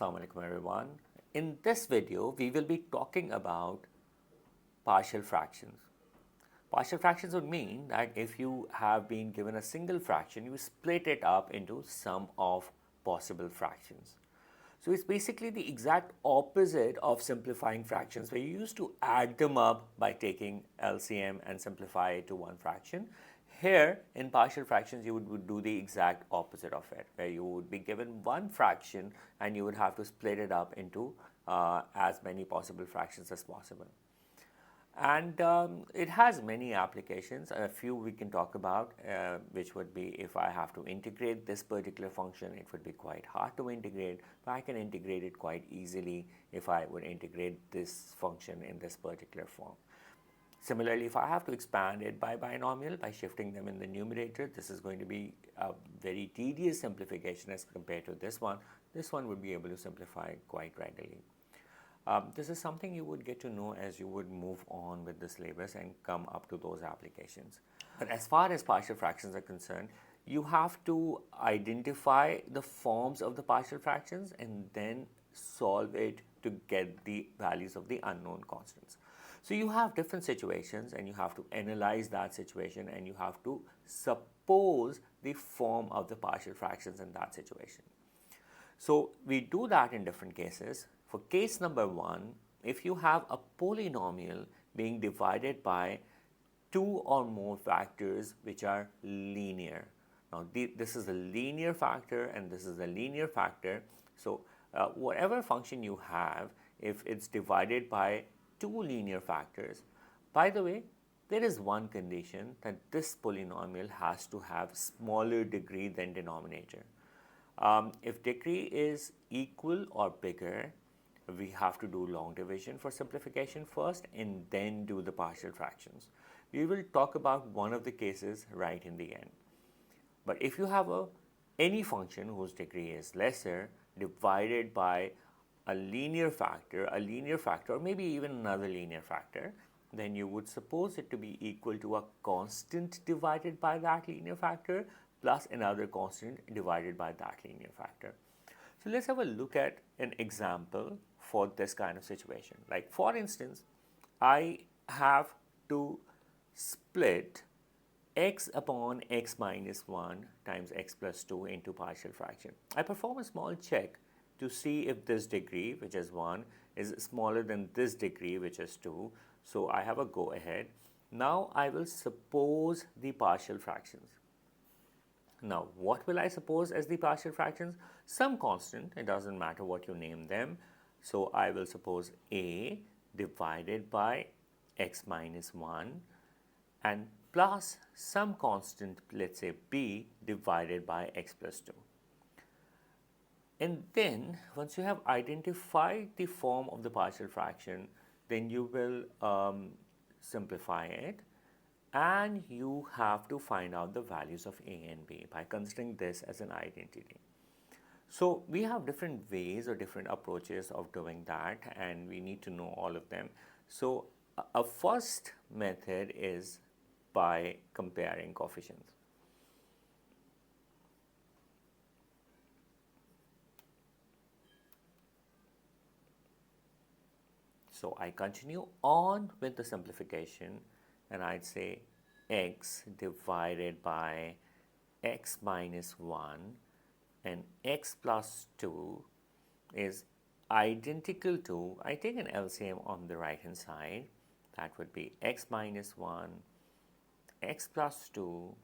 Assalamu alaikum everyone. In this video, we will be talking about partial fractions. Partial fractions would mean that if you have been given a single fraction, you split it up into sum of possible fractions. So it's basically the exact opposite of simplifying fractions, where you used to add them up by taking LCM and simplify it to one fraction. Here, in partial fractions, you would do the exact opposite of it, where you would be given one fraction and you would have to split it up into as many possible fractions as possible. And it has many applications. A few we can talk about, which would be if I have to integrate this particular function, it would be quite hard to integrate, but I can integrate it quite easily if I would integrate this function in this particular form. Similarly, if I have to expand it by binomial, by shifting them in the numerator, this is going to be a very tedious simplification as compared to this one. This one would be able to simplify quite readily. This is something you would get to know as you would move on with the syllabus and come up to those applications. But as far as partial fractions are concerned, you have to identify the forms of the partial fractions and then solve it to get the values of the unknown constants. So you have different situations and you have to analyze that situation and you have to suppose the form of the partial fractions in that situation. So we do that in different cases. For case number one, if you have a polynomial being divided by two or more factors which are linear. Now this is a linear factor and this is a linear factor. So whatever function you have, if it's divided by two linear factors, by the way, there is one condition that this polynomial has to have smaller degree than denominator. If degree is equal or bigger, we have to do long division for simplification first and then do the partial fractions. We will talk about one of the cases right in the end. But if you have any function whose degree is lesser divided by a linear factor, or maybe even another linear factor, then you would suppose it to be equal to a constant divided by that linear factor plus another constant divided by that linear factor. So let's have a look at an example for this kind of situation. Like for instance, I have to split x upon x minus 1 times x plus 2 into partial fraction. I perform a small check to see if this degree, which is 1, is smaller than this degree, which is 2. So I have a go ahead. Now I will suppose the partial fractions. Now what will I suppose as the partial fractions? Some constant, it doesn't matter what you name them. So I will suppose a divided by x minus 1 and plus some constant, let's say b, divided by x plus 2. And then once you have identified the form of the partial fraction, then you will simplify it and you have to find out the values of a and b by considering this as an identity. So we have different ways or different approaches of doing that and we need to know all of them. So a first method is by comparing coefficients. So I continue on with the simplification and I'd say x divided by x minus 1 and x plus 2 is identical to, I take an LCM on the right hand side, that would be x minus 1, x plus 2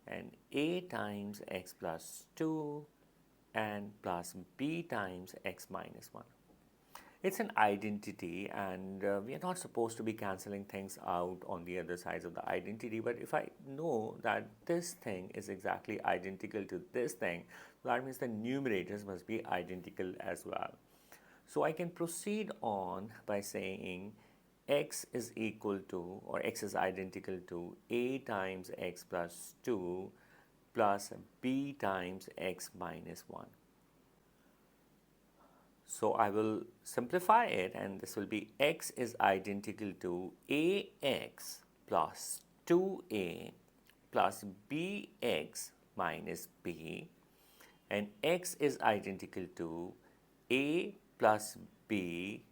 and a times x plus 2 and plus b times x minus 1. It's an identity and we are not supposed to be cancelling things out on the other sides of the identity, but if I know that this thing is exactly identical to this thing, that means the numerators must be identical as well. So I can proceed on by saying x is equal to, or x is identical to a times x plus 2 plus b times x minus 1. So I will simplify it and this will be x is identical to ax plus 2a plus bx minus b, and x is identical to a plus b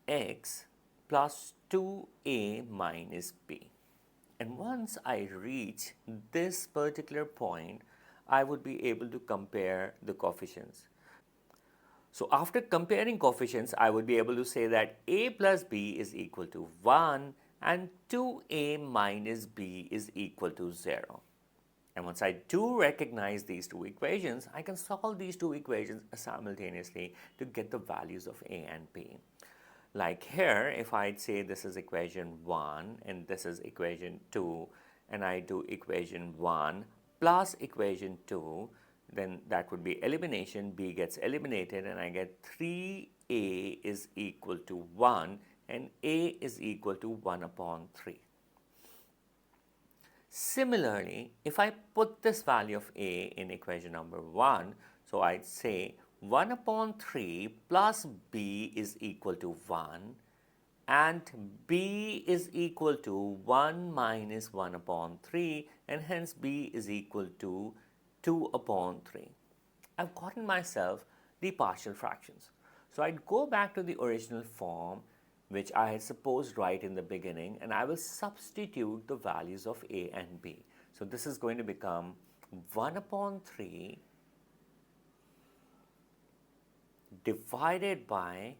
x plus 2a minus b. And once I reach this particular point, I would be able to compare the coefficients. So after comparing coefficients, I would be able to say that a plus b is equal to 1 and 2a minus b is equal to 0. And once I do recognize these two equations, I can solve these two equations simultaneously to get the values of a and b. Like here, if I'd say this is equation 1 and this is equation 2, and I do equation 1 plus equation 2, then that would be elimination. B gets eliminated and I get 3a is equal to 1 and a is equal to 1 upon 3. Similarly, if I put this value of a in equation number 1, so I'd say 1 upon 3 plus b is equal to 1 and b is equal to 1 minus 1 upon 3 and hence b is equal to 2 upon 3. I've gotten myself the partial fractions. So I'd go back to the original form which I had supposed right in the beginning, and I will substitute the values of a and b. So this is going to become 1 upon 3 divided by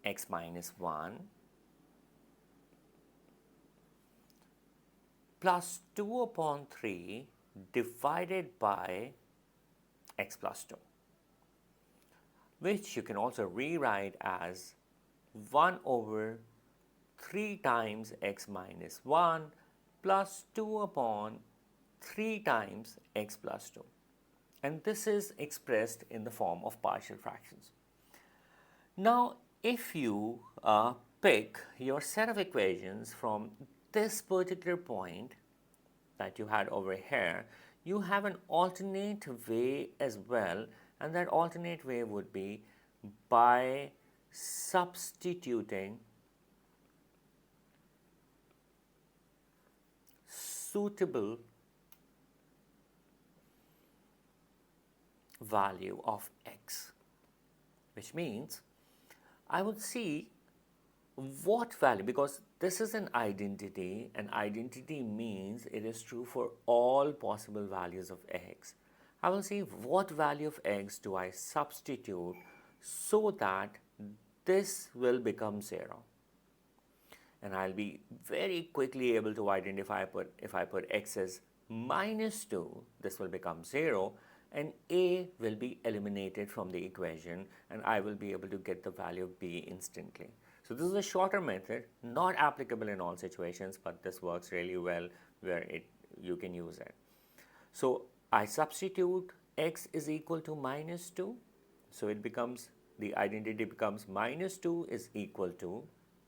x minus 1 plus 2 upon 3 divided by x plus 2, which you can also rewrite as 1 over 3 times x minus 1 plus 2 upon 3 times x plus 2. And this is expressed in the form of partial fractions. Now, if you pick your set of equations from this particular point that you had over here, you have an alternate way as well, and that alternate way would be by substituting suitable value of x, which means I would see what value, because this is an identity, and identity means it is true for all possible values of x. I will see what value of x do I substitute so that this will become 0. And I'll be very quickly able to identify if I put x as minus 2, this will become 0, and a will be eliminated from the equation, and I will be able to get the value of b instantly. So this is a shorter method, not applicable in all situations, but this works really well where you can use it. So I substitute x is equal to minus 2, so it becomes, the identity becomes minus 2 is equal to,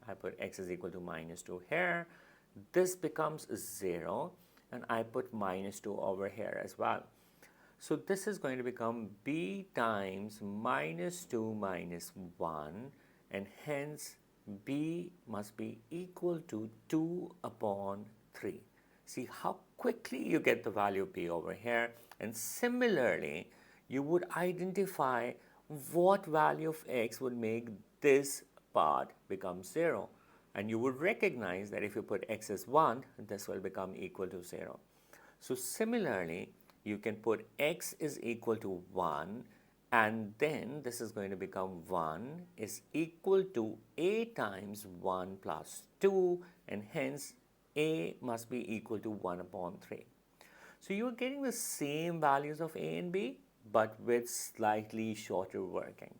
I put x is equal to minus 2 here, this becomes 0, and I put minus 2 over here as well. So this is going to become b times minus 2 minus 1, and hence b must be equal to 2 upon 3. See how quickly you get the value of b over here, and similarly you would identify what value of x would make this part become 0, and you would recognize that if you put x as 1, this will become equal to 0. So similarly, you can put x is equal to 1, and then this is going to become 1 is equal to a times 1 plus 2, and hence a must be equal to 1 upon 3. So you are getting the same values of a and b, but with slightly shorter working.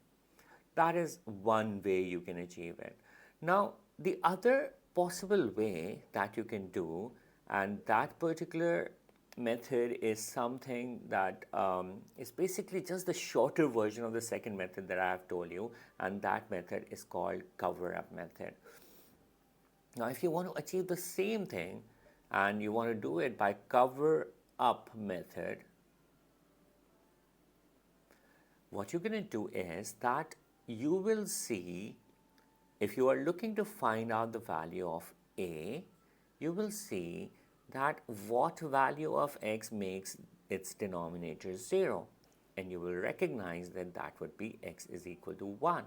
That is one way you can achieve it. Now, the other possible way that you can do, and that particular method is something that is basically just the shorter version of the second method that I have told you, and that method is called cover-up method. Now, if you want to achieve the same thing and you want to do it by cover-up method, what you're going to do is that you will see, if you are looking to find out the value of a, you will see that what value of x makes its denominator 0. and you will recognize that that would be x is equal to 1.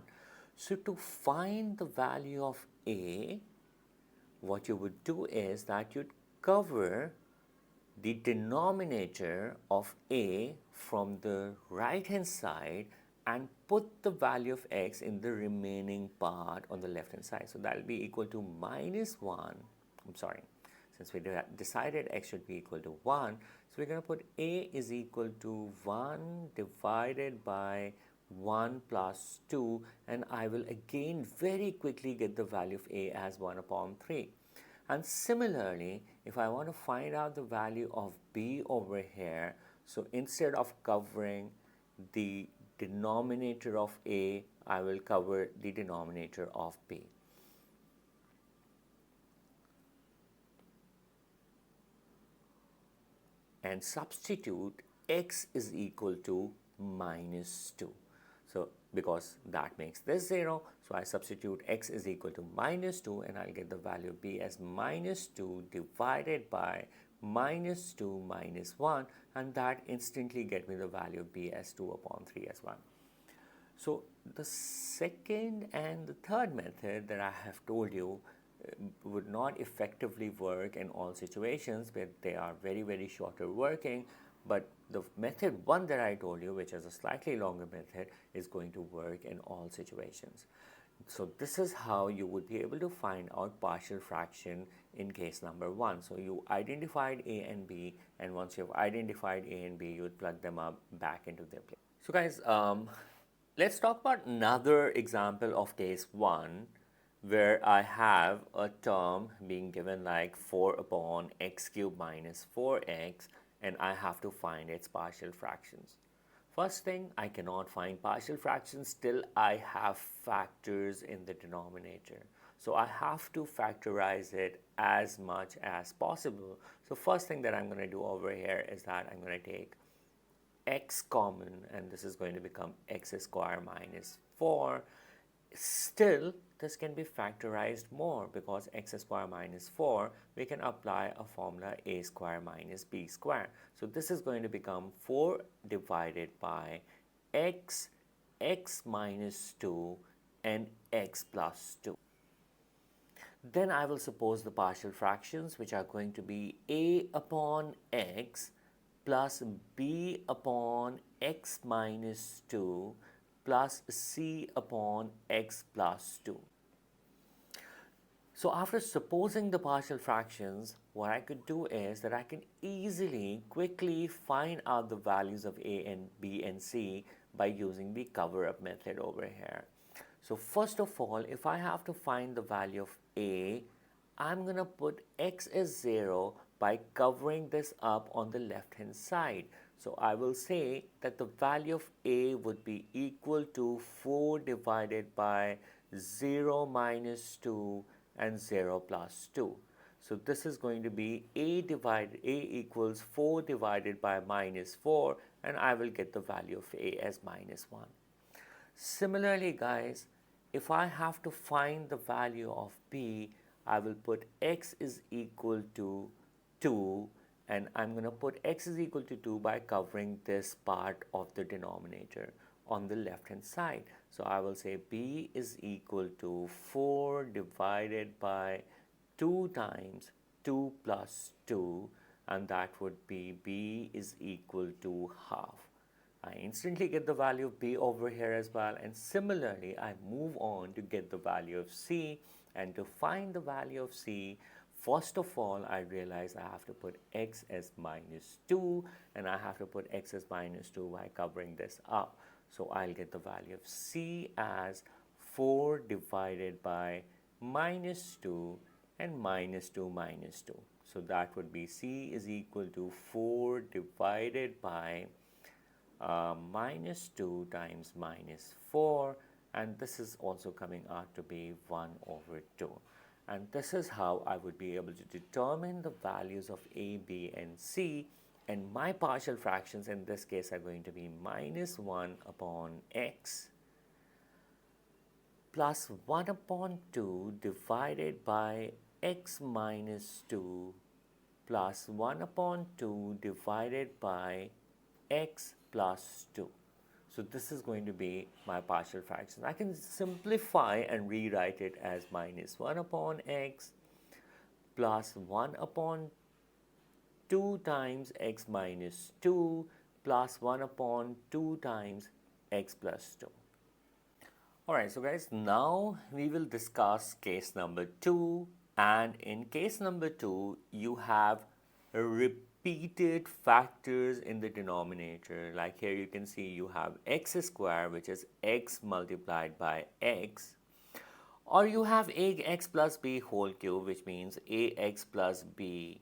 So to find the value of a, what you would do is that you'd cover the denominator of a from the right hand side and put the value of x in the remaining part on the left hand side. So that will be equal to minus 1. I'm sorry, since we decided x should be equal to 1, so we're going to put a is equal to 1 divided by 1 plus 2, and I will again very quickly get the value of a as 1 upon 3. And similarly, if I want to find out the value of b over here, so instead of covering the denominator of a, I will cover the denominator of b. And substitute x is equal to minus 2. So because that makes this 0, so I substitute x is equal to minus 2, and I'll get the value of b as minus 2 divided by minus 2 minus 1, and that instantly get me the value of b as 2 upon 3 as 1. So the second and the third method that I have told you would not effectively work in all situations, but they are very shorter working. But the method 1 that I told you, which is a slightly longer method, is going to work in all situations. So this is how you would be able to find out partial fraction in case number 1. So you identified a and b, and once you've identified a and b, you would plug them up back into their place. So guys, let's talk about another example of case 1, where I have a term being given like 4 upon x cubed minus 4x, and I have to find its partial fractions. First thing, I cannot find partial fractions till I have factors in the denominator. So I have to factorize it as much as possible. So first thing that I'm going to do over here is that I'm going to take x common, and this is going to become x squared minus 4. Still, this can be factorized more, because x squared minus 4, we can apply a formula a squared minus b squared. So this is going to become 4 divided by x, x minus 2, and x plus 2. Then I will suppose the partial fractions, which are going to be a upon x plus b upon x minus 2 plus c upon x plus 2. So after supposing the partial fractions, what I could do is that I can easily, quickly find out the values of a and b and c by using the cover-up method over here. So first of all, if I have to find the value of a, I'm going to put x as 0 by covering this up on the left hand side. So I will say that the value of a would be equal to 4 divided by 0 minus 2 and 0 plus 2. So this is going to be a equals 4 divided by minus 4, and I will get the value of a as minus 1. Similarly, guys, if I have to find the value of b, I will put x is equal to 2, and I'm going to put x is equal to 2 by covering this part of the denominator on the left hand side. So I will say b is equal to 4 divided by 2 times 2 plus 2, and that would be b is equal to half. I instantly get the value of b over here as well, and similarly I move on to get the value of c. And to find the value of c, first of all, I realize I have to put x as minus 2, and I have to put x as minus 2 by covering this up. So I'll get the value of c as 4 divided by minus 2 and minus 2 minus 2. So that would be c is equal to 4 divided by minus 2 times minus 4, and this is also coming out to be 1 over 2. And this is how I would be able to determine the values of a, b, and c. And my partial fractions in this case are going to be minus 1 upon x plus 1 upon 2 divided by x minus 2 plus 1 upon 2 divided by x plus 2. So this is going to be my partial fraction. I can simplify and rewrite it as minus 1 upon x plus 1 upon 2 times x minus 2 plus 1 upon 2 times x plus 2. Alright, so guys, now we will discuss case number 2, and in case number 2 you have repeated factors in the denominator. Like here you can see you have x square, which is x multiplied by x, or you have ax plus b whole cube, which means ax plus b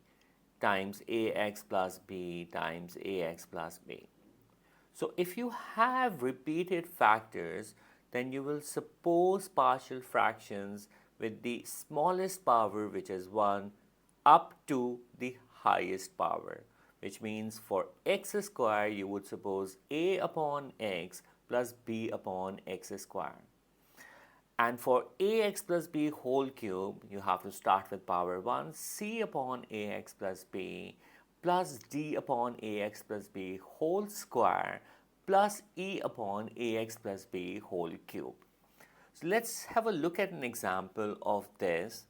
times ax plus b times ax plus b. So if you have repeated factors, then you will suppose partial fractions with the smallest power, which is 1, up to the highest power, which means for x square you would suppose a upon x plus b upon x square. And for ax plus b whole cube, you have to start with power 1, c upon ax plus b plus d upon ax plus b whole square plus e upon ax plus b whole cube. So let's have a look at an example of this.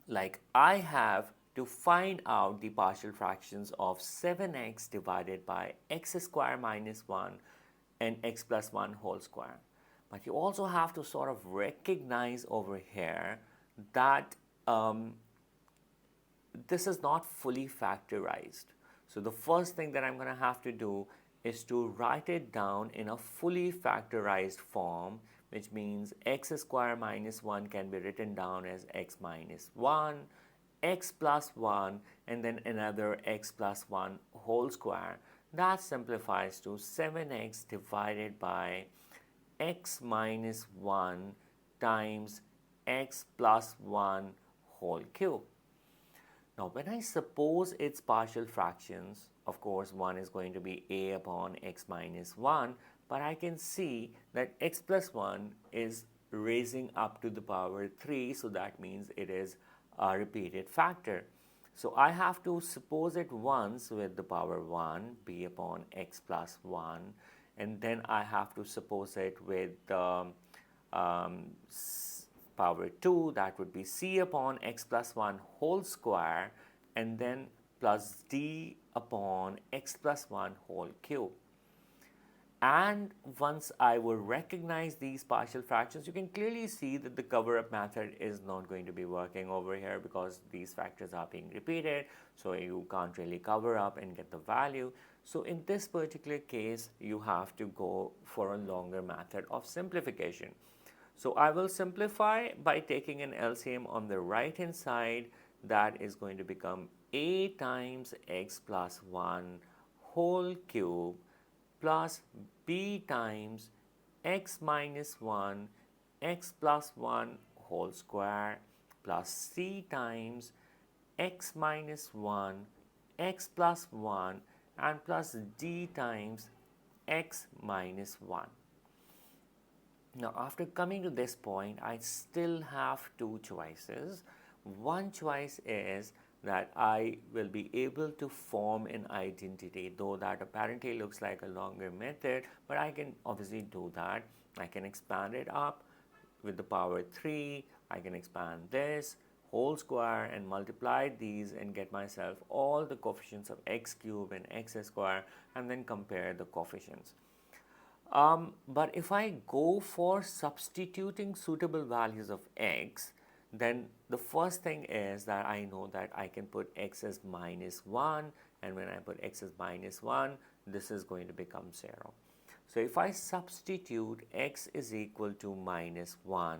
Like I have to find out the partial fractions of 7x divided by x square minus 1 and x plus 1 whole square. But you also have to sort of recognize over here that this is not fully factorized. So the first thing that I'm going to have to do is to write it down in a fully factorized form, which means x square minus 1 can be written down as x minus 1, x plus 1, and then another x plus 1 whole square. That simplifies to 7x divided by x minus 1 times x plus 1 whole cube. Now when I suppose its partial fractions, of course 1 is going to be a upon x minus 1, but I can see that x plus 1 is raising up to the power 3, so that means it is a repeated factor. So I have to suppose it once with the power 1, b upon x plus 1, and then I have to suppose it with power 2, that would be c upon x plus 1 whole square, and then plus d upon x plus 1 whole cube. And once I will recognize these partial fractions, you can clearly see that the cover-up method is not going to be working over here because these factors are being repeated, so you can't really cover up and get the value. So in this particular case, you have to go for a longer method of simplification. So I will simplify by taking an LCM on the right hand side. That is going to become a times x plus 1 whole cube plus b times x minus 1 x plus 1 whole square plus c times x minus 1 x plus 1 and plus d times x minus 1. Now after coming to this point, I still have two choices. One choice is that I will be able to form an identity, though that apparently looks like a longer method, but I can obviously do that. I can expand it up with the power 3, I can expand this whole square and multiply these and get myself all the coefficients of x cube and x square, and then compare the coefficients. But if I go for substituting suitable values of x, then the first thing is that I know that I can put x as minus 1, and when I put x as minus 1, this is going to become 0. So if I substitute x is equal to minus 1,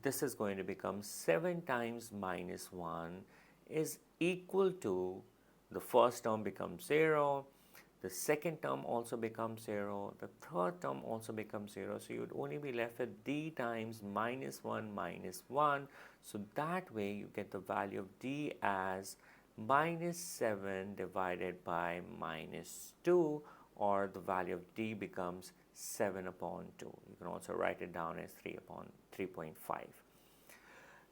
this is going to become 7 times minus 1 is equal to, the first term becomes 0, the second term also becomes 0, the third term also becomes 0, so you would only be left with d times minus 1 minus 1. So that way you get the value of d as minus 7 divided by minus 2, or the value of d becomes 7 upon 2. You can also write it down as 3 upon 3.5.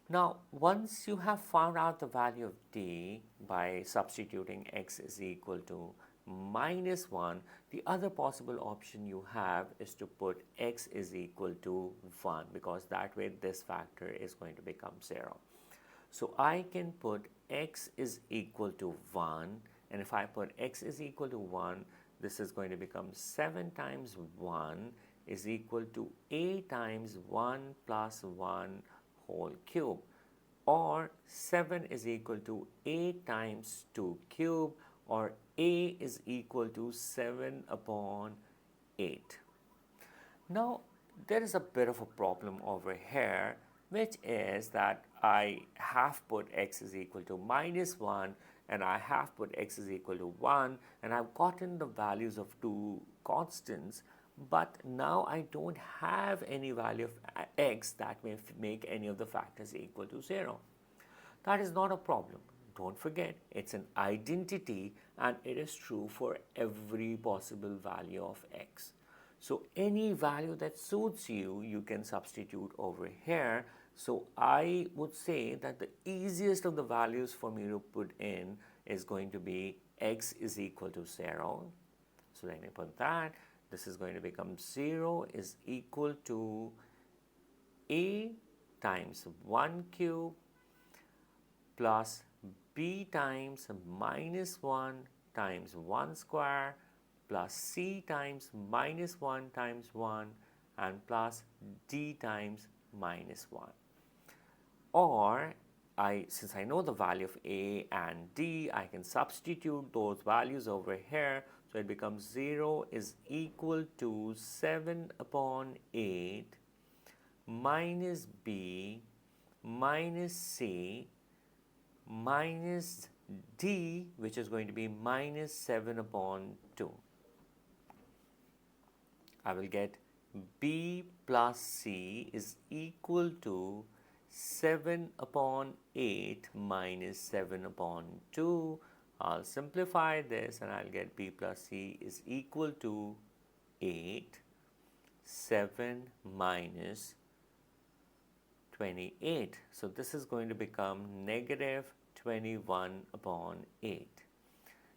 Now, once you have found out the value of d by substituting x is equal to minus 1. The other possible option you have is to put x is equal to 1, because that way this factor is going to become 0. So I can put x is equal to 1, and if I put x is equal to 1, this is going to become 7 times 1 is equal to a times 1 plus 1 whole cube, or 7 is equal to a times 2 cube, or a is equal to 7 upon 8. Now, there is a bit of a problem over here, which is that I have put x is equal to minus 1 and I have put x is equal to 1, and I've gotten the values of two constants, but now I don't have any value of x that may make any of the factors equal to 0. That is not a problem. Don't forget, it's an identity and it is true for every possible value of x. So any value that suits you, you can substitute over here. So I would say that the easiest of the values for me to put in is going to be x is equal to 0. So let me put that. This is going to become 0 is equal to a times 1 cube plus b times minus 1 times 1 square plus c times minus 1 times 1 and plus d times minus 1. Or since I know the value of a and d, I can substitute those values over here. So it becomes 0 is equal to 7 upon 8 minus b minus c minus d, which is going to be minus 7 upon 2. I will get b plus c is equal to 7 upon 8 minus 7 upon 2. I'll simplify this and I'll get b plus c is equal to 8, 7 minus 28. So this is going to become negative 21 upon 8.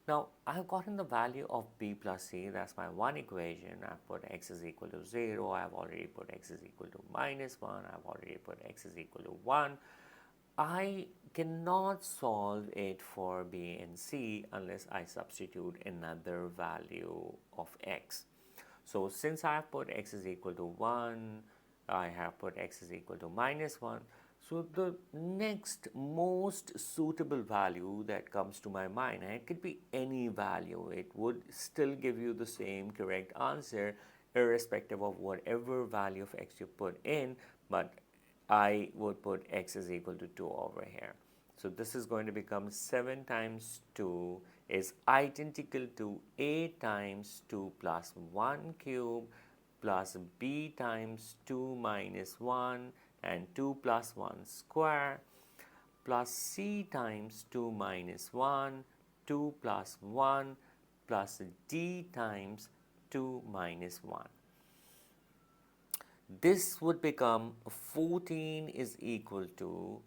Now I've gotten the value of b plus c, that's my one equation. I've put x is equal to 0, I've already put x is equal to minus 1, I've already put x is equal to 1. I cannot solve it for b and c unless I substitute another value of x. So since I have put x is equal to 1, I have put x is equal to minus 1. So the next most suitable value that comes to my mind, and it could be any value, it would still give you the same correct answer irrespective of whatever value of x you put in, but I would put x is equal to 2 over here. So this is going to become 7 times 2 is identical to a times 2 plus 1 cube plus b times 2 minus 1 and 2 plus 1 square plus c times 2 minus 1, 2 plus 1 plus d times 2 minus 1. This would become 14 is equal to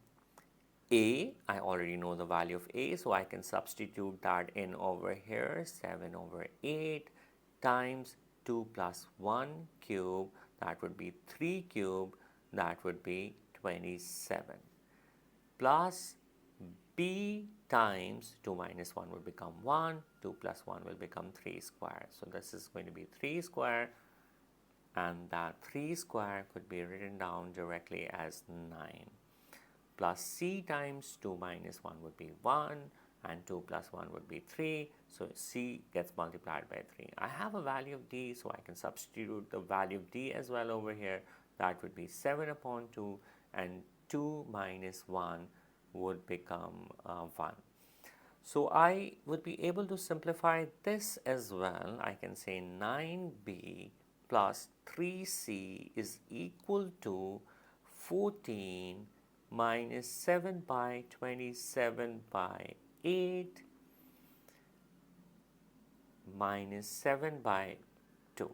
a. I already know the value of a, so I can substitute that in over here. 7 over 8 times 2 plus 1 cube, that would be 3 cube, that would be 27, plus b times 2 minus 1 will become 1, 2 plus 1 will become 3 square. So this is going to be 3 square, and that 3 square could be written down directly as 9, plus c times 2 minus 1 would be 1, and 2 plus 1 would be 3, so c gets multiplied by 3. I have a value of d, so I can substitute the value of d as well over here. That would be 7 upon 2, and 2 minus 1 would become 1. So I would be able to simplify this as well. I can say 9b plus 3c is equal to 14 minus 7 by 27 by 8 minus 7 by 2.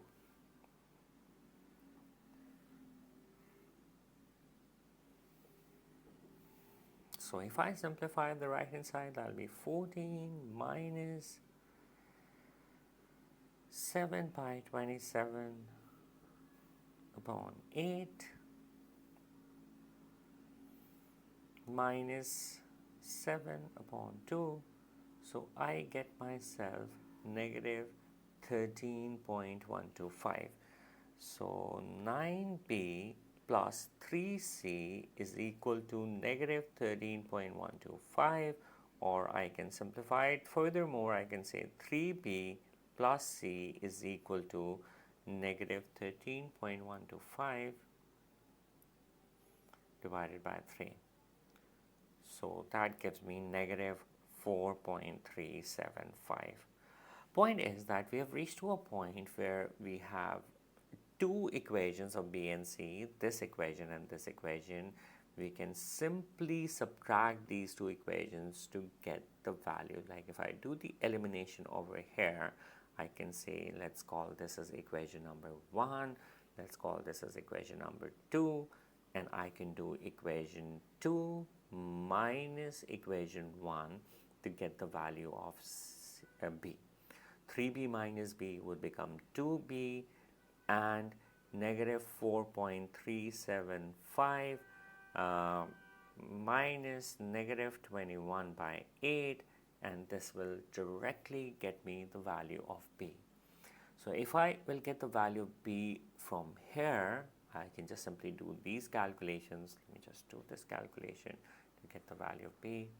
So if I simplify the right hand side, that will be 14 minus 7 by 27 upon 8 minus 7 upon 2. So I get myself negative 13.125. So 9b plus 3c is equal to negative 13.125, or I can simplify it furthermore. I can say 3b plus c is equal to negative 13.125 divided by 3. So that gives me negative 4.375. Point is that we have reached to a point where we have two equations of b and c, this equation and this equation. We can simply subtract these two equations to get the value. Like if I do the elimination over here, I can say, let's call this as equation number 1, let's call this as equation number 2, and I can do equation 2 minus equation 1 to get the value of b. 3b minus b would become 2b, and negative 4.375 minus negative 21 by 8, and this will directly get me the value of b. So if I will get the value of b from here, I can just simply do these calculations. Let me just do this calculation to get the value of b.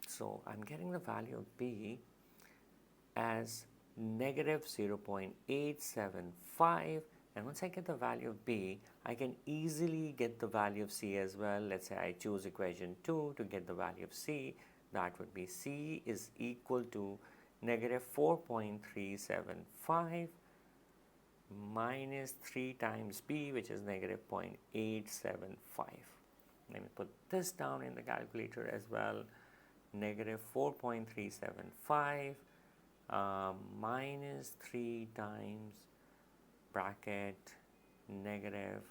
So I'm getting the value of b as negative 0.875, and once I get the value of b, I can easily get the value of c as well. Let's say I choose equation 2 to get the value of c. That would be c is equal to negative 4.375 minus 3 times b, which is negative 0.875. Let me put this down in the calculator as well. Negative 4.375 minus 3 times bracket negative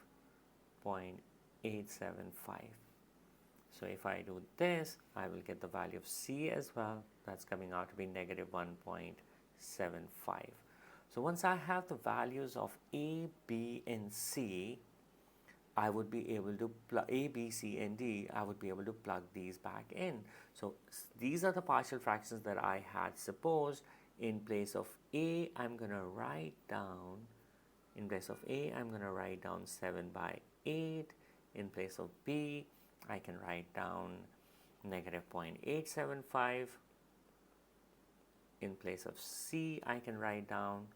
0.875. So if I do this, I will get the value of c as well. That's coming out to be negative 1.75. So once I have the values of a, b, and c, I would be able to plug a, b, c, and d. I would be able to plug these back in. So these are the partial fractions that I had supposed. In place of a, I'm going to write down, in place of a, I'm going to write down 7 by 8. In place of b, I can write down negative 0.875. In place of c, I can write down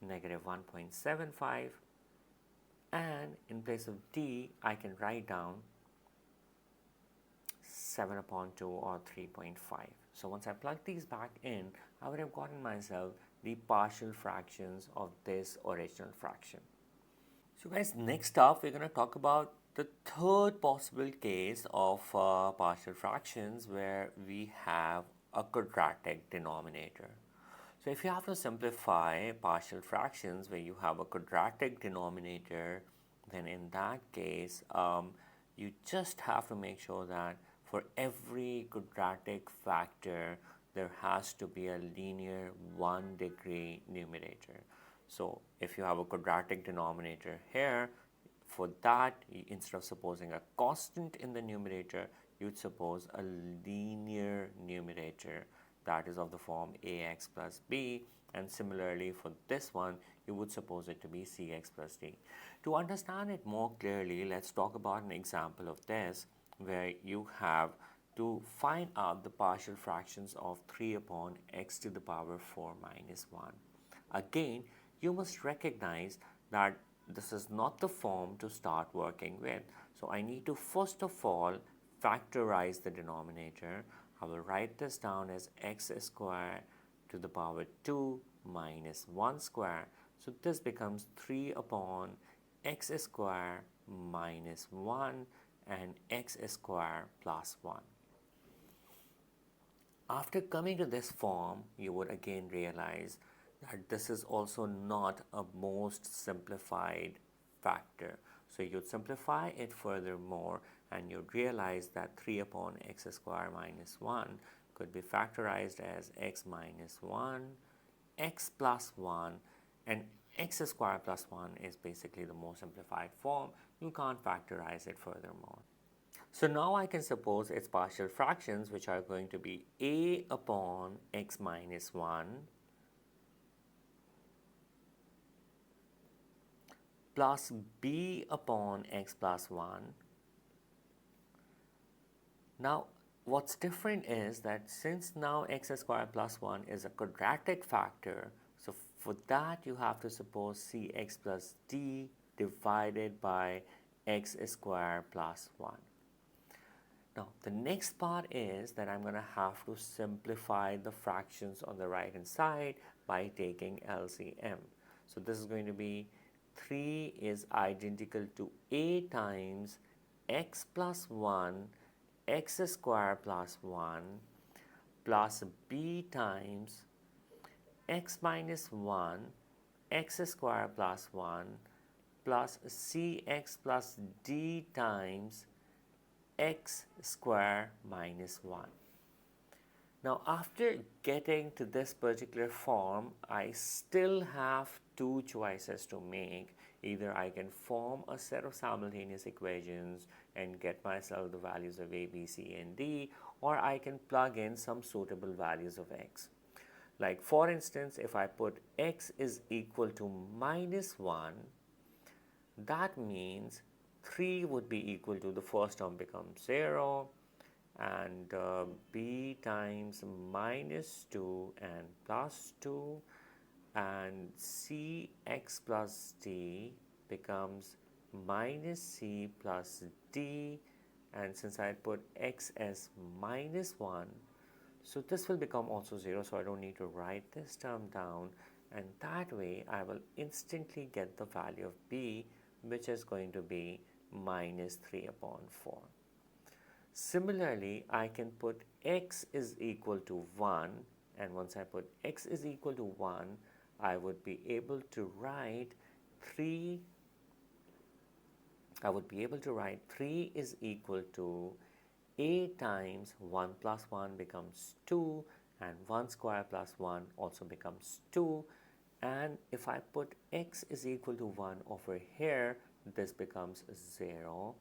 negative 1.75. And in place of d, I can write down 7 upon 2 or 3.5. So once I plug these back in, I would have gotten myself the partial fractions of this original fraction. So guys, next up we're going to talk about the third possible case of partial fractions where we have a quadratic denominator. So if you have to simplify partial fractions where you have a quadratic denominator, then in that case, you just have to make sure that for every quadratic factor, there has to be a linear 1-degree numerator. So if you have a quadratic denominator here, for that, instead of supposing a constant in the numerator, you'd suppose a linear numerator that is of the form ax plus b, and similarly for this one, you would suppose it to be cx plus d. To understand it more clearly, let's talk about an example of this where you have to find out the partial fractions of 3 upon x to the power 4 minus 1. Again, you must recognize that this is not the form to start working with. So I need to first of all factorize the denominator. I will write this down as x squared to the power 2 minus 1 square. So this becomes 3 upon x squared minus 1 and x squared plus 1. After coming to this form, you would again realize that this is also not a most simplified factor. So you'd simplify it furthermore and you'd realize that 3 upon x squared minus 1 could be factorized as x minus 1, x plus 1, and x squared plus 1 is basically the most simplified form. You can't factorize it furthermore. So now I can suppose its partial fractions, which are going to be a upon x minus 1 plus b upon x plus 1. Now, what's different is that since now x squared plus 1 is a quadratic factor, so for that you have to suppose cx plus d divided by x squared plus 1. Now, the next part is that I'm going to have to simplify the fractions on the right hand side by taking LCM. So this is going to be 3 is identical to a times x plus 1 x squared plus 1 plus b times x minus 1 x squared plus 1 plus cx plus d times x squared minus 1. Now, after getting to this particular form, I still have two choices to make. Either I can form a set of simultaneous equations and get myself the values of a, b, c, and d, or I can plug in some suitable values of x. Like for instance, if I put x is equal to minus 1, that means 3 would be equal to the first term becomes 0, and b times minus 2 and plus 2, and cx plus d becomes minus c plus d, and since I put x as minus 1, so this will become also 0, so I don't need to write this term down, and that way I will instantly get the value of b, which is going to be minus 3 upon 4. Similarly, I can put x is equal to 1, and once I put x is equal to 1, I would be able to write 3 is equal to a times 1 plus 1 becomes 2, and 1 square plus 1 also becomes 2, and if I put x is equal to 1 over here, this becomes 0.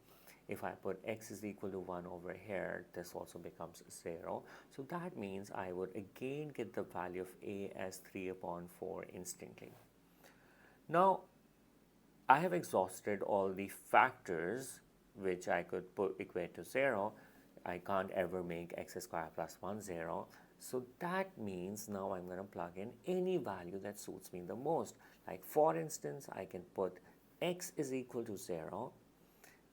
If I put x is equal to 1 over here, this also becomes 0. So that means I would again get the value of a as 3 upon 4 instantly. Now, I have exhausted all the factors which I could equate to 0. I can't ever make x squared plus 1 0. So that means now I'm going to plug in any value that suits me the most. Like for instance, I can put x is equal to 0.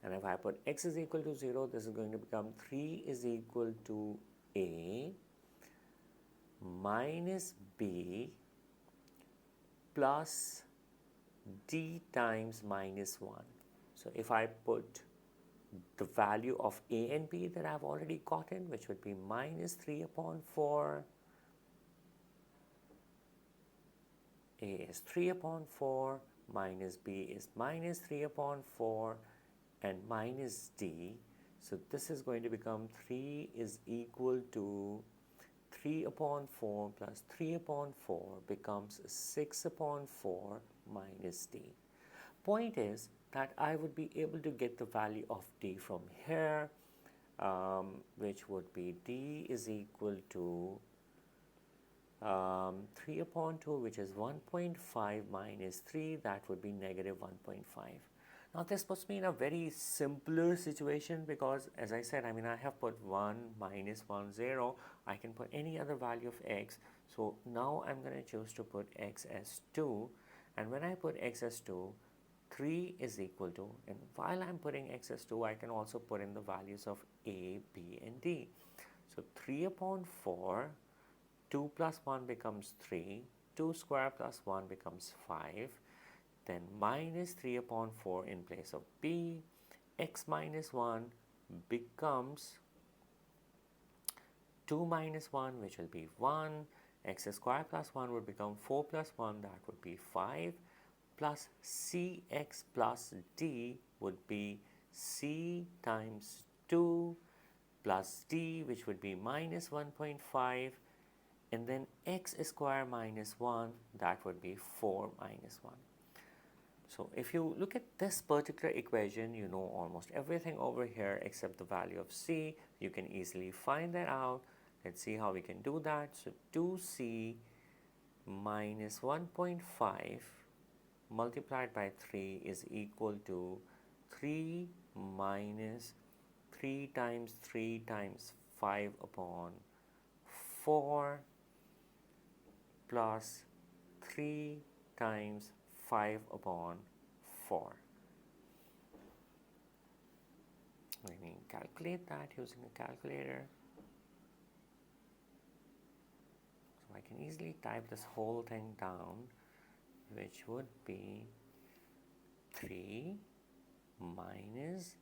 And if I put x is equal to 0, this is going to become 3 is equal to a minus b plus d times minus 1. So if I put the value of a and b that I've already gotten, which would be minus 3 upon 4, a is 3 upon 4, minus b is minus 3 upon 4, and minus d. So this is going to become 3 is equal to 3 upon 4 plus 3 upon 4 becomes 6 upon 4 minus d. Point is that I would be able to get the value of d from here, which would be d is equal to 3 upon 2, which is 1.5 minus 3, that would be negative 1.5. Now this puts me in a very simpler situation because, as I said, I have put 1, minus 1, 0. I can put any other value of x. So now I'm going to choose to put x as 2. And when I put x as 2, 3 is equal to, and while I'm putting x as 2, I can also put in the values of a, b, and d. So 3 upon 4, 2 plus 1 becomes 3, 2 square plus 1 becomes 5. Then minus 3 upon 4 in place of b, x minus 1 becomes 2 minus 1, which will be 1. X square plus 1 would become 4 plus 1, that would be 5, plus cx plus d would be c times 2 plus d, which would be minus 1.5, and then x square minus 1, that would be 4 minus 1. So if you look at this particular equation, you know almost everything over here except the value of c. You can easily find that out. Let's see how we can do that. So 2c minus 1.5 multiplied by 3 is equal to 3 minus 3 times 3 times 5 upon 4 plus 3 times 5 upon 4. Let me calculate that using a calculator. So I can easily type this whole thing down, which would be 3 minus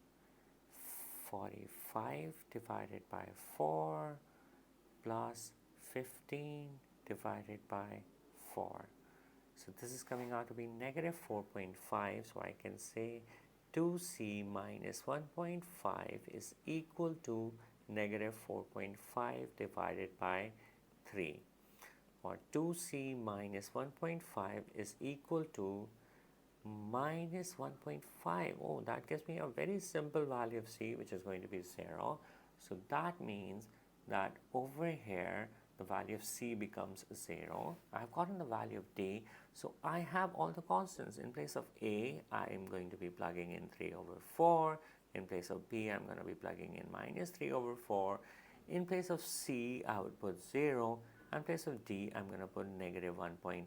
45 divided by 4 plus 15 divided by 4. So this is coming out to be negative 4.5. So I can say 2c minus 1.5 is equal to negative 4.5 divided by 3. Or 2c minus 1.5 is equal to minus 1.5. Oh, that gives me a very simple value of c, which is going to be 0. So that means that over here, the value of c becomes 0. I've gotten the value of d, so I have all the constants. In place of a, I am going to be plugging in 3 over 4. In place of b, I'm going to be plugging in minus 3 over 4. In place of c, I would put 0. In place of d, I'm going to put negative 1.5.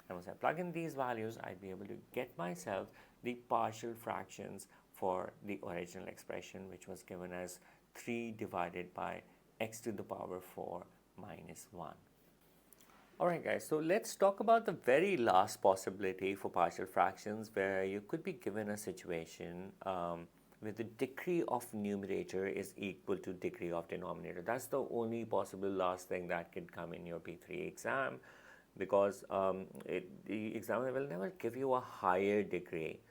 And once I plug in these values, I'd be able to get myself the partial fractions for the original expression, which was given as 3 divided by x to the power 4 minus 1. Alright guys, so let's talk about the very last possibility for partial fractions, where you could be given a situation where the degree of numerator is equal to degree of denominator. That's the only possible last thing that could come in your P3 exam, because the examiner will never give you a higher degree.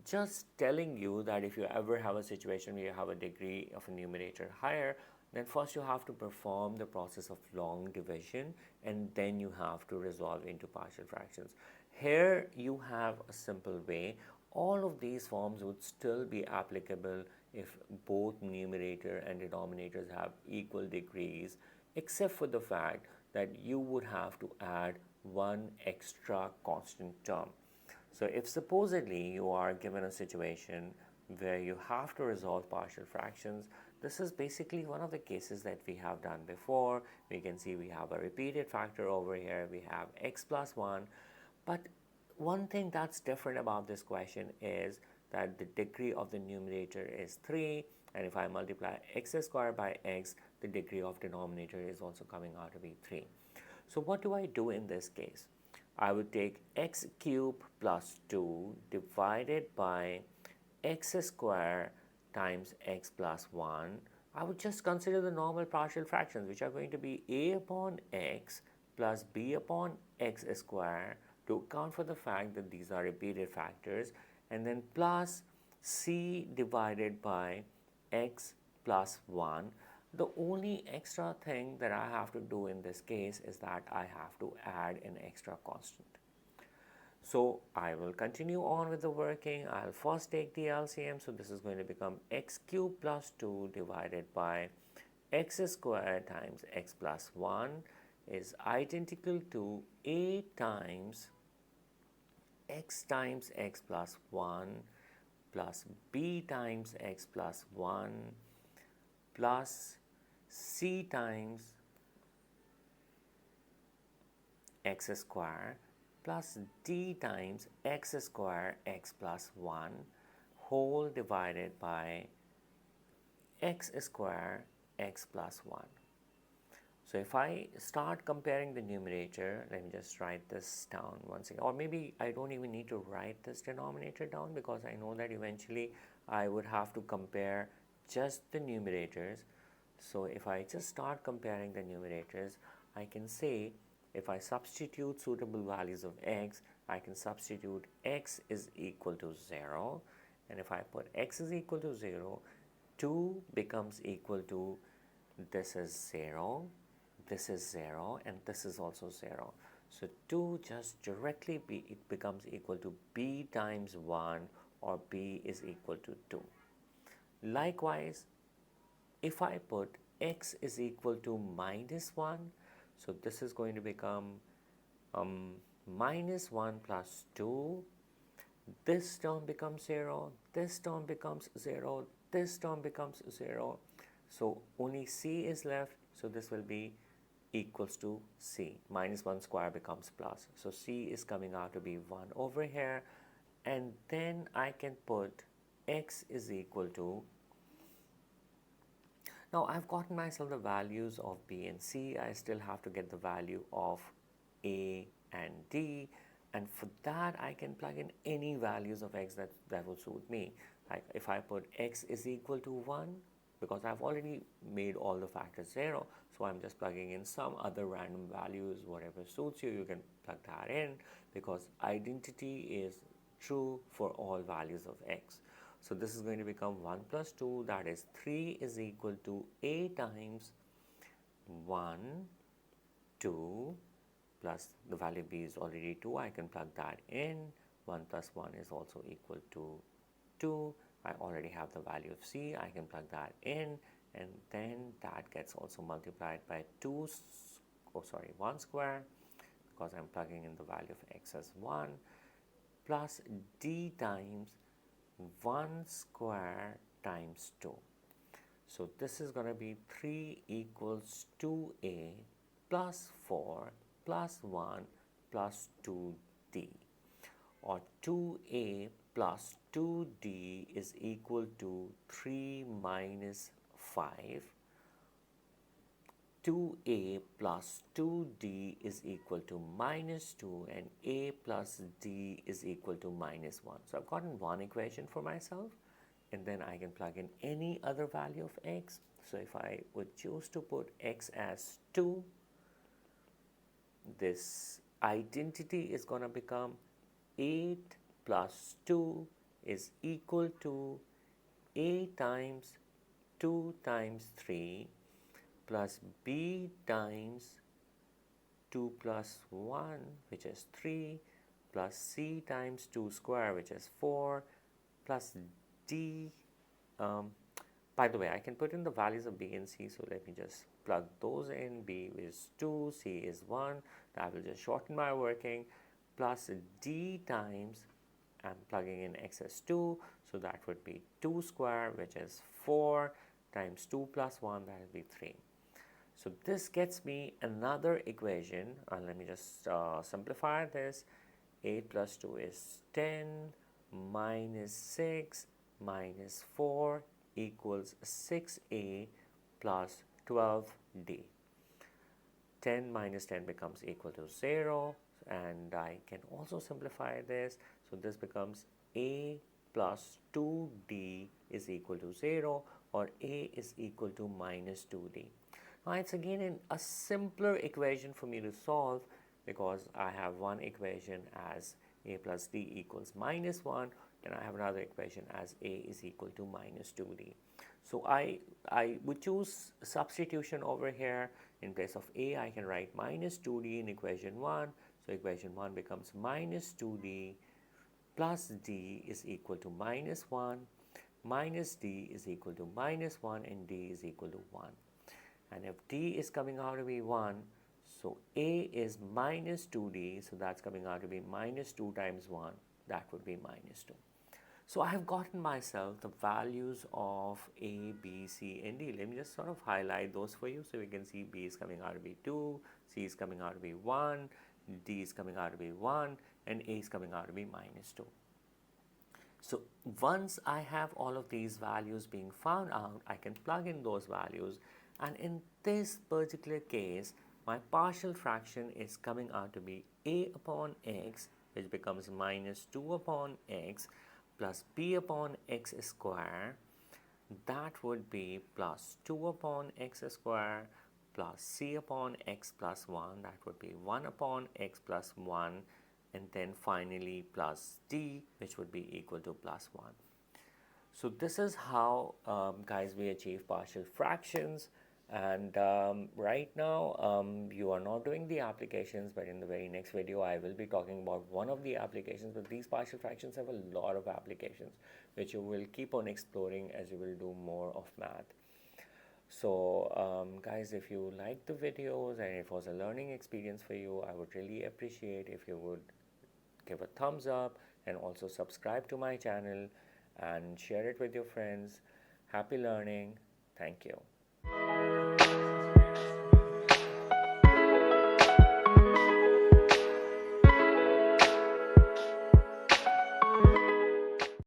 Just telling you that if you ever have a situation where you have a degree of a numerator higher, then first you have to perform the process of long division, and then you have to resolve into partial fractions. Here you have a simple way. All of these forms would still be applicable if both numerator and denominators have equal degrees, except for the fact that you would have to add one extra constant term. So if supposedly you are given a situation where you have to resolve partial fractions, this is basically one of the cases that we have done before. We can see we have a repeated factor over here. We have x plus 1. But one thing that's different about this question is that the degree of the numerator is 3. And if I multiply x squared by x, the degree of denominator is also coming out to be 3. So what do I do in this case? I would take x cubed plus 2 divided by x squared times x plus 1. I would just consider the normal partial fractions, which are going to be a upon x plus b upon x squared, to account for the fact that these are repeated factors, and then plus c divided by x plus 1. The only extra thing that I have to do in this case is that I have to add an extra constant. So I will continue on with the working. I'll first take the LCM. So this is going to become x cubed plus 2 divided by x squared times x plus 1 is identical to a times x plus 1 plus b times x plus 1 plus c times x squared plus d times x squared x plus 1 whole divided by x squared x plus 1. So if I start comparing the numerator, let me just write this down once again, or maybe I don't even need to write this denominator down, because I know that eventually I would have to compare just the numerators. So if I just start comparing the numerators, I can say if I substitute suitable values of x, I can substitute x is equal to 0. And if I put x is equal to 0, 2 becomes equal to, this is 0, this is 0, and this is also 0. So 2 just directly it becomes equal to b times 1, or b is equal to 2. Likewise, if I put x is equal to minus 1, so this is going to become minus 1 plus 2. This term becomes 0, this term becomes 0, this term becomes 0. So only c is left, so this will be equals to c. Minus 1 square becomes plus. So c is coming out to be 1 over here. And then I can put x is equal to, now I've gotten myself the values of b and c. I still have to get the value of a and d. And for that, I can plug in any values of x that will suit me. Like if I put x is equal to 1, because I've already made all the factors 0, so I'm just plugging in some other random values, whatever suits you, you can plug that in, because identity is true for all values of x. So this is going to become 1 plus 2, that is 3 is equal to a times 1, 2, plus the value b is already 2, I can plug that in. 1 plus 1 is also equal to 2. I already have the value of c, I can plug that in, and then that gets also multiplied by 1 square, because I'm plugging in the value of x as 1, plus d times 1 square times 2. So this is going to be 3 equals 2a plus 4 plus 1 plus 2d, or 2a plus 2d is equal to 3 minus 5. 2a plus 2d is equal to minus 2, and a plus d is equal to minus 1. So I've gotten one equation for myself, and then I can plug in any other value of x. So if I would choose to put x as 2, this identity is going to become 8 plus 2 is equal to a times 2 times 3 plus b times 2 plus 1, which is 3, plus c times 2 square, which is 4, plus d. By the way, I can put in the values of b and c, so let me just plug those in. B is 2, c is 1. That will just shorten my working, plus d times, I'm plugging in x as 2, so that would be 2 square, which is 4, times 2 plus 1, that will be 3. So this gets me another equation, and let me just simplify this. 8 plus 2 is 10, minus 6 minus 4 equals 6a plus 12d. 10 minus 10 becomes equal to 0, and I can also simplify this. So this becomes a plus 2d is equal to 0, or a is equal to minus 2d. Now it's again a simpler equation for me to solve, because I have one equation as a plus d equals minus 1, and I have another equation as a is equal to minus 2d. So I would choose substitution over here. In place of a, I can write minus 2d in equation 1. So equation 1 becomes minus 2d plus d is equal to minus 1, minus d is equal to minus 1, and d is equal to 1. And if d is coming out to be 1, so a is minus 2d, so that's coming out to be minus 2 times 1, that would be minus 2. So I have gotten myself the values of a, b, c, and d. Let me just sort of highlight those for you, so we can see b is coming out to be 2, c is coming out to be 1, d is coming out to be 1, and a is coming out to be minus 2. So once I have all of these values being found out, I can plug in those values, and in this particular case, my partial fraction is coming out to be a upon x, which becomes minus 2 upon x, plus b upon x square. that would be plus 2 upon x square plus c upon x plus 1, that would be 1 upon x plus 1, and then finally plus d, which would be equal to plus 1. So this is how, guys, we achieve partial fractions. And right now you are not doing the applications, but in the very next video I will be talking about one of the applications. But these partial fractions have a lot of applications which you will keep on exploring as you will do more of math. So guys, if you like the videos and it was a learning experience for you, I would really appreciate if you would give a thumbs up and also subscribe to my channel and share it with your friends. Happy learning. Thank you.